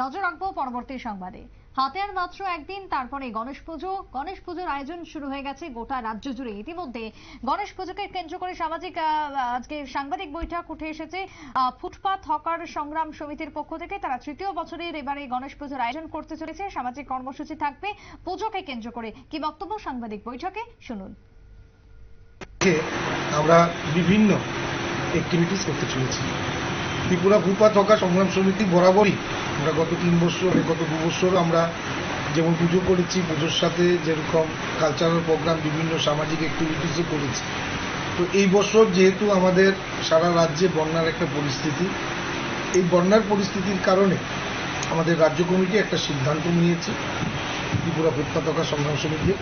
নজর রাখবো পরবর্তী সংবাদে। হাতে আর মাত্র একদিন, তারপরে গণেশ পুজো। গণেশ পুজোর আয়োজন শুরু হয়ে গেছে গোটা রাজ্য জুড়ে। ইতিমধ্যে গণেশ পুজোকে কেন্দ্র করে সামাজিক আজকে সাংবাদিক বৈঠক উঠে এসেছে ফুটপাত হকার সংগ্রাম সমিতির পক্ষ থেকে। তারা তৃতীয় বছরের এবারে গণেশ পুজোর আয়োজন করতে চলেছে। সামাজিক কর্মসূচি থাকবে পুজোকে কেন্দ্র করে। কি বক্তব্য সাংবাদিক বৈঠকে, শুনুন। আমরা বিভিন্ন অ্যাক্টিভিটিস করতে চলেছি। ত্রিপুরা ফুটপাত হকার সংগ্রাম সমিতি বরাবরই আমরা গত 3 বছর গত 2 বছর আমরা যেমন পুজো করেছি, পুজোর সাথে যেরকম কালচারাল প্রোগ্রাম বিভিন্ন সামাজিক অ্যাক্টিভিটিসও করেছি। তো এই বছর যেহেতু আমাদের সারা রাজ্যে বন্যার একটা পরিস্থিতি, এই বন্যার পরিস্থিতির কারণে আমাদের রাজ্য কমিটি একটা সিদ্ধান্ত নিয়েছে ত্রিপুরা ফুটপাত হকার সংগ্রাম সমিতি,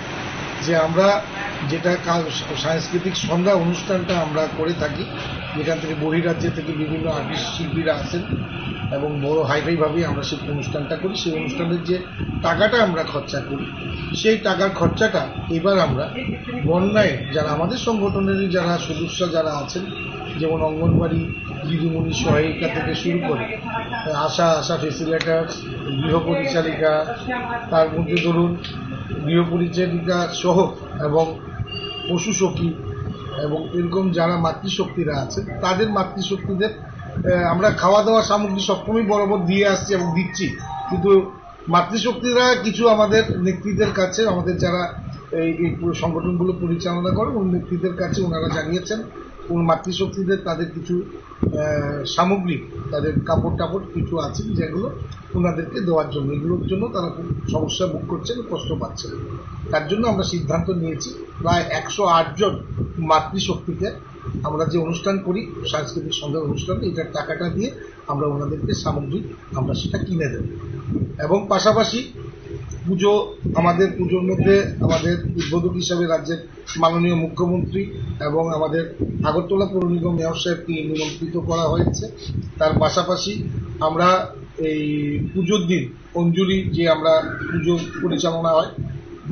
যে আমরা যেটা সাংস্কৃতিক সন্ধ্যা অনুষ্ঠানটা আমরা করে থাকি, যেখান থেকে বহিরাজ্য থেকে বিভিন্ন আর্টিস্ট শিল্পীরা আসেন এবং বড় হাইফাইভাবে আমরা সেই অনুষ্ঠানটা করি। সেই অনুষ্ঠানের যে টাকাটা আমরা খরচা করি, সেই টাকার খরচাটা এবার আমরা বন্যায় যারা আমাদের সংগঠনেরই যারা সদস্য যারা আছেন, যেমন অঙ্গনবাড়ি দিদিমণি সহায়িকা থেকে শুরু করে আশা ফেসিলিটার্স, গৃহ পরিচালিকা, তার মধ্যে ধরুন গৃহ পরিচালিকা সহ এবং পশু সখী এবং এরকম যারা মাতৃশক্তিরা আছেন, তাদের মাতৃশক্তিদের আমরা খাওয়া দাওয়া সামগ্রী সবসময় বরাবর দিয়ে আসছি এবং দিচ্ছি। কিন্তু মাতৃশক্তিরা কিছু আমাদের নেতৃত্বের কাছে, আমাদের যারা এই সংগঠনগুলো পরিচালনা করেন ওই নেতৃত্বের কাছে ওনারা জানিয়েছেন মাতৃশক্তিদের তাদের কিছু সামগ্রী, তাদের কাপড় টাপড় কিছু আছে যেগুলো ওনাদেরকে দেওয়ার জন্য, এগুলোর জন্য তারা খুব সমস্যা ভোগ করছেন, কষ্ট পাচ্ছেন। তার জন্য আমরা সিদ্ধান্ত নিয়েছি প্রায় 108 জন মাতৃশক্তিকে আমরা যে অনুষ্ঠান করি সাংস্কৃতিক সন্ধ্যার অনুষ্ঠান, এটার টাকাটা দিয়ে আমরা ওনাদেরকে সামগ্রী আমরা সেটা কিনে দেব। এবং পাশাপাশি আমাদের পুজোর মধ্যে আমাদের উদ্বোধক হিসাবে রাজ্যের মাননীয় মুখ্যমন্ত্রী এবং আমাদের আগরতলা পৌর নিগম মেয়র সাহেবকে নিমন্ত্রিত করা হয়েছে। তার পাশাপাশি আমরা এই পুজোর দিন অঞ্জলি যে আমরা পুজো পরিচালনা হয়,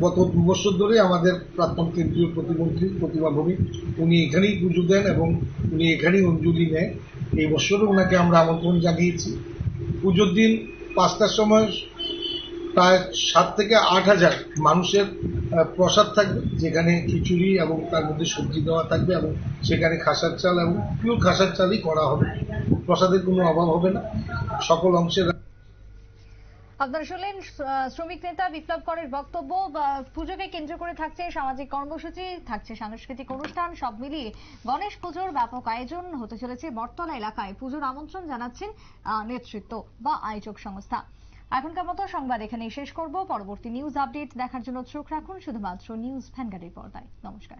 গত 2 বছর ধরে আমাদের প্রাক্তন কেন্দ্রীয় প্রতিমন্ত্রী প্রতিমা ভৌমিক উনি এখানেই পুজো দেন এবং উনি এখানেই অঞ্জলি নেন। এই বছরও ওনাকে আমরা আমন্ত্রণ জানিয়েছি। পুজোর দিন 5টার সময় প্রায় 7 থেকে 8 হাজার মানুষের প্রসাদ থাকবে, যেখানে খিচুড়ি এবং তার মধ্যে সবজি দেওয়া থাকবে এবং সেখানে খাসার চাল এবং পিওর খাসার চালই করা হবে। প্রসাদের কোনো অভাব হবে না, সকল অংশের। আপনারা শুনলেন শ্রমিক নেতা বিপ্লব করের বক্তব্য। পুজোকে কেন্দ্র করে থাকছে সামাজিক কর্মসূচি, থাকছে সাংস্কৃতিক অনুষ্ঠান, সব মিলিয়ে গণেশ পুজোর ব্যাপক আয়োজন হতে চলেছে। বটতলা এলাকায় পুজোর আমন্ত্রণ জানাচ্ছেন নেতৃত্ব বা আয়োজক সংস্থা। এখনকার মতো সংবাদ এখানেই শেষ করব। পরবর্তী নিউজ আপডেট দেখার জন্য চোখ রাখুন শুধুমাত্র নিউজ ভ্যানগার্ডের পর্দায়। নমস্কার।